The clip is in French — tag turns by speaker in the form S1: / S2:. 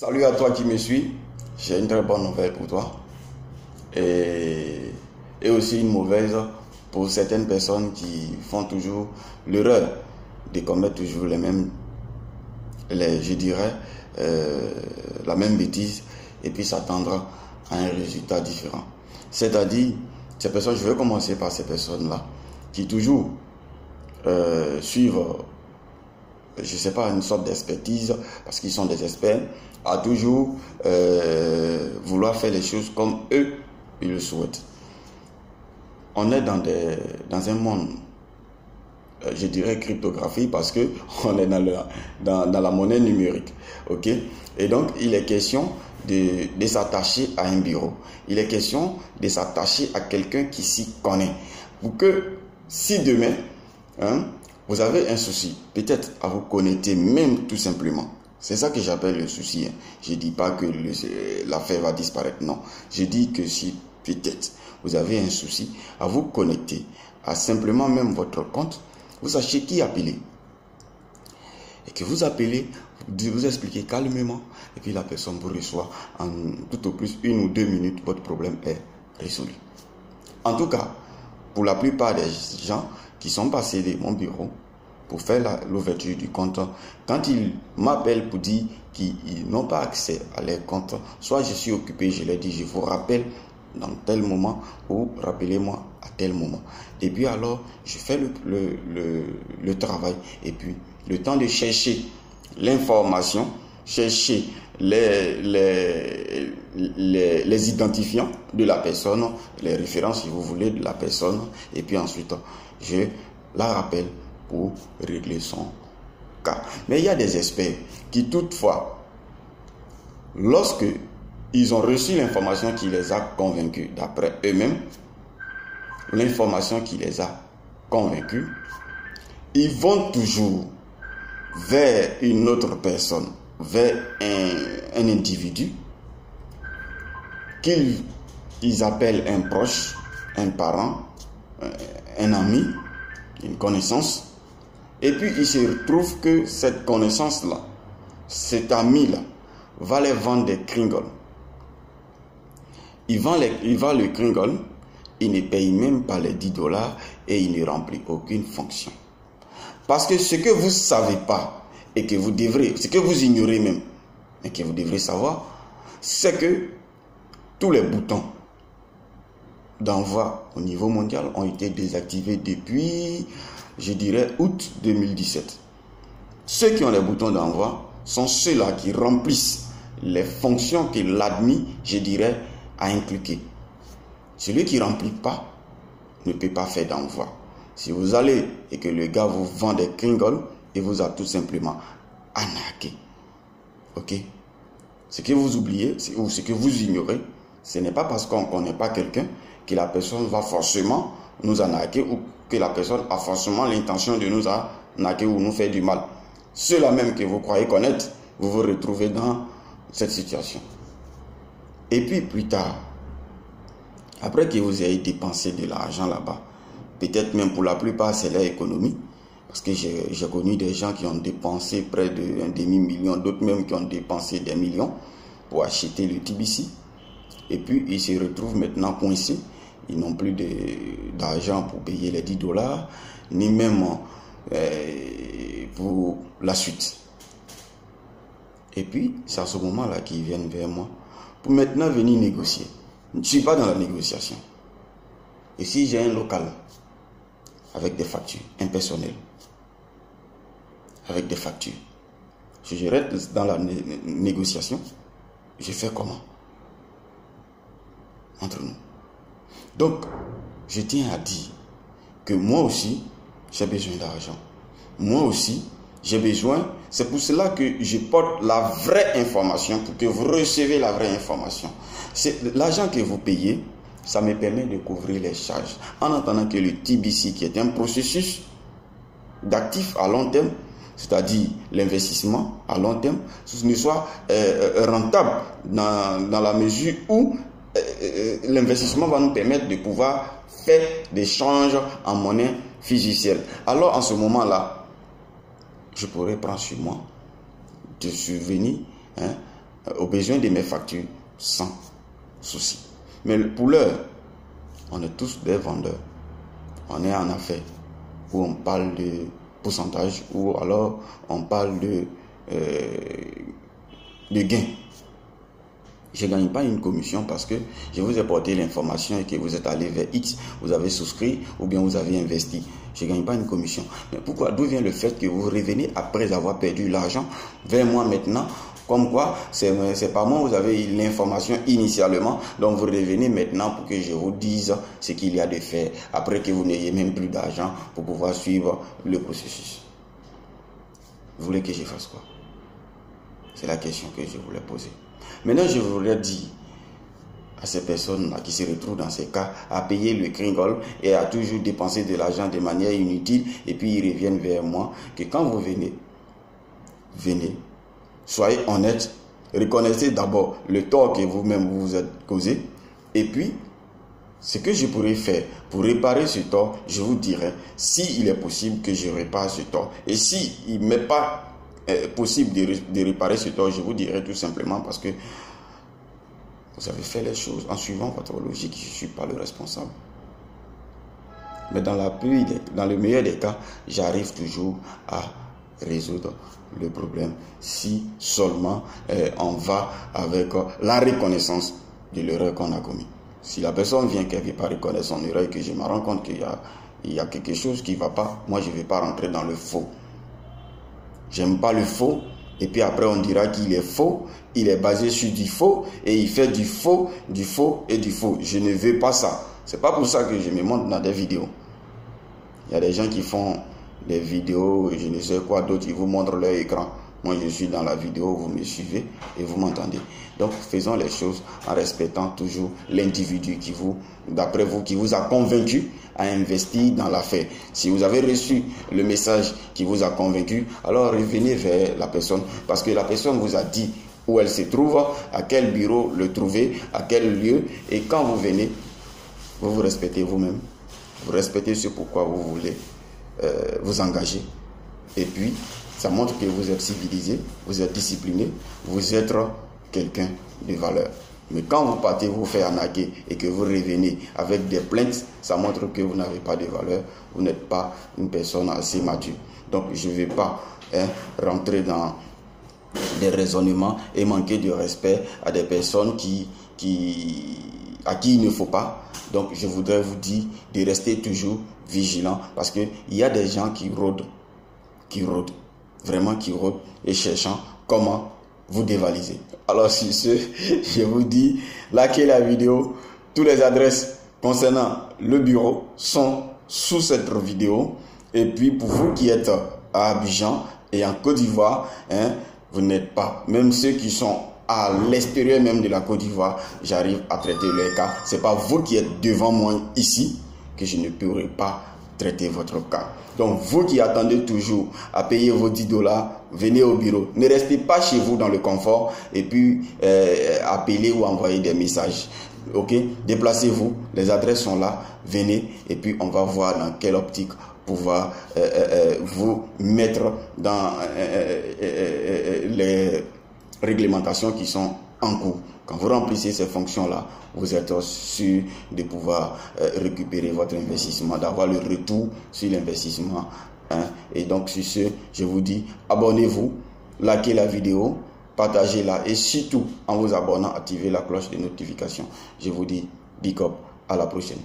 S1: Salut à toi qui me suis. J'ai une très bonne nouvelle pour toi. Et aussi une mauvaise pour certaines personnes qui font toujours l'erreur de commettre toujours je dirais, la même bêtise et puis s'attendre à un résultat différent. C'est-à-dire, ces personnes, je vais commencer par ces personnes-là qui toujours suivent, je ne sais pas, une sorte d'expertise, parce qu'ils sont des experts, à toujours vouloir faire les choses comme eux, ils le souhaitent. On est dans un monde, je dirais cryptographique, parce que on est dans la monnaie numérique, ok? Et donc, il est question de s'attacher à un bureau. Il est question de s'attacher à quelqu'un qui s'y connaît. Pour que, si demain, vous avez un souci, peut-être à vous connecter même tout simplement. C'est ça que j'appelle le souci. Je ne dis pas que l'affaire va disparaître, non. Je dis que si peut-être vous avez un souci, à vous connecter à simplement même votre compte, vous sachez qui appeler. Et que vous appelez, vous expliquez calmement, et puis la personne vous reçoit en tout au plus 1 ou 2 minutes, votre problème est résolu. En tout cas, pour la plupart des gens qui sont passés de mon bureau pour faire l'ouverture du compte, quand ils m'appellent pour dire qu'ils n'ont pas accès à leur compte, soit je suis occupé, je leur dis, je vous rappelle dans tel moment ou rappelez-moi à tel moment. Et puis alors, je fais le travail et puis le temps de chercher l'information, chercher les identifiants de la personne, les références si vous voulez de la personne, et puis ensuite je la rappelle pour régler son cas. Mais il y a des experts qui toutefois, lorsque ils ont reçu l'information qui les a convaincus, d'après eux-mêmes, l'information qui les a convaincus, ils vont toujours vers une autre personne, vers un individu qu'ils appellent un proche, un parent, un ami, une connaissance. Et puis il se retrouve que cette connaissance-là, cet ami-là, va les vendre des Kringles. Il vend le Kringle, il ne paye même pas les $10 et il ne remplit aucune fonction. Parce que ce que vous ne savez pas et que vous devrez, ce que vous ignorez même et que vous devrez savoir, c'est que tous les boutons d'envoi au niveau mondial ont été désactivés depuis, je dirais, août 2017. Ceux qui ont les boutons d'envoi sont ceux-là qui remplissent les fonctions que l'admin, je dirais, a inculquées. Celui qui ne remplit pas ne peut pas faire d'envoi. Si vous allez et que le gars vous vend des Kringles, il vous a tout simplement arnaqué. Ok? Ce que vous oubliez, ou ce que vous ignorez, ce n'est pas parce qu'on ne connaît pas quelqu'un que la personne va forcément nous arnaquer ou que la personne a forcément l'intention de nous arnaquer ou nous faire du mal. Ceux-là même que vous croyez connaître, vous vous retrouvez dans cette situation. Et puis plus tard, après que vous ayez dépensé de l'argent là-bas, peut-être même pour la plupart c'est leur économie, parce que j'ai connu des gens qui ont dépensé près d'un demi-million, d'autres même qui ont dépensé des millions pour acheter le TBC. Et puis ils se retrouvent maintenant coincés, ils n'ont plus d'argent pour payer les $10, ni même pour la suite. Et puis c'est à ce moment-là qu'ils viennent vers moi pour maintenant venir négocier. Je ne suis pas dans la négociation. Et si j'ai un local avec des factures, un personnel avec des factures, je reste dans la négociation, je fais comment? Entre nous. Donc, je tiens à dire que moi aussi, j'ai besoin d'argent. Moi aussi, j'ai besoin, c'est pour cela que je porte la vraie information, pour que vous recevez la vraie information. C'est l'argent que vous payez, ça me permet de couvrir les charges. En attendant que le TBC, qui est un processus d'actifs à long terme, c'est-à-dire l'investissement à long terme, ne soit rentable dans la mesure où l'investissement va nous permettre de pouvoir faire des changes en monnaie fiduciaire. Alors en ce moment-là, je pourrais prendre sur moi de subvenir besoin de mes factures sans souci. Mais pour l'heure, on est tous des vendeurs. On est en affaires où on parle de pourcentage ou alors on parle de gain. Je ne gagne pas une commission parce que je vous ai porté l'information et que vous êtes allé vers X, vous avez souscrit ou bien vous avez investi. Je ne gagne pas une commission. Mais pourquoi? D'où vient le fait que vous revenez après avoir perdu l'argent vers moi maintenant? Comme quoi, c'est pas moi, vous avez l'information initialement, donc vous revenez maintenant pour que je vous dise ce qu'il y a de faire, après que vous n'ayez même plus d'argent pour pouvoir suivre le processus. Vous voulez que je fasse quoi? C'est la question que je voulais poser. Maintenant, je voudrais dire à ces personnes-là qui se retrouvent dans ces cas à payer le cringole et à toujours dépenser de l'argent de manière inutile et puis ils reviennent vers moi, que quand vous venez, soyez honnête, reconnaissez d'abord le tort que vous-même vous êtes causé et puis ce que je pourrais faire pour réparer ce tort, je vous dirai s'il est possible que je répare ce tort. Et si il m'est pas possible de réparer ce tort, je vous dirai tout simplement parce que vous avez fait les choses en suivant votre logique, je ne suis pas le responsable. Mais dans le meilleur des cas, j'arrive toujours à résoudre le problème si seulement on va avec la reconnaissance de l'erreur qu'on a commise. Si la personne vient qu'elle ne veut pas reconnaître son erreur et que je me rends compte qu'il y a quelque chose qui ne va pas, moi je ne vais pas rentrer dans le faux. J'aime pas le faux. Et puis après on dira qu'il est faux. Il est basé sur du faux. Et il fait du faux et du faux. Je ne veux pas ça. C'est pas pour ça que je me montre dans des vidéos. Il y a des gens qui font des vidéos, je ne sais quoi d'autre, ils vous montrent leur écran. Moi je suis dans la vidéo, vous me suivez et vous m'entendez. Donc faisons les choses en respectant toujours l'individu qui vous, d'après vous, qui vous a convaincu à investir dans l'affaire. Si vous avez reçu le message qui vous a convaincu, alors revenez vers la personne parce que la personne vous a dit où elle se trouve, à quel bureau le trouver, à quel lieu, et quand vous venez, vous vous respectez vous-même, vous respectez ce pourquoi vous voulez vous engager. Et puis, ça montre que vous êtes civilisé, vous êtes discipliné, vous êtes quelqu'un de valeur. Mais quand vous partez vous faire arnaquer et que vous revenez avec des plaintes, ça montre que vous n'avez pas de valeur, vous n'êtes pas une personne assez mature. Donc je ne vais pas rentrer dans des raisonnements et manquer de respect à des personnes à qui il ne faut pas. Donc je voudrais vous dire de rester toujours vigilant parce qu'il y a des gens qui rôdent, vraiment qui rôdent et cherchant comment vous dévaliser. Alors sur ce, je vous dis, likez la vidéo. Toutes les adresses concernant le bureau sont sous cette vidéo. Et puis pour vous qui êtes à Abidjan et en Côte d'Ivoire, vous n'êtes pas, même ceux qui sont à l'extérieur même de la Côte d'Ivoire, j'arrive à traiter leur cas. C'est pas vous qui êtes devant moi ici que je ne pourrai pas traiter votre cas. Donc vous qui attendez toujours à payer vos 10 $, venez au bureau. Ne restez pas chez vous dans le confort et puis appelez ou envoyez des messages. Ok, déplacez-vous, les adresses sont là, venez et puis on va voir dans quelle optique pouvoir vous mettre dans les réglementations qui sont en cours. Quand vous remplissez ces fonctions-là, vous êtes sûr de pouvoir récupérer votre investissement, d'avoir le retour sur l'investissement. Et donc sur ce, je vous dis, abonnez-vous, likez la vidéo, partagez-la et surtout, en vous abonnant, activez la cloche de notification. Je vous dis, big up, à la prochaine.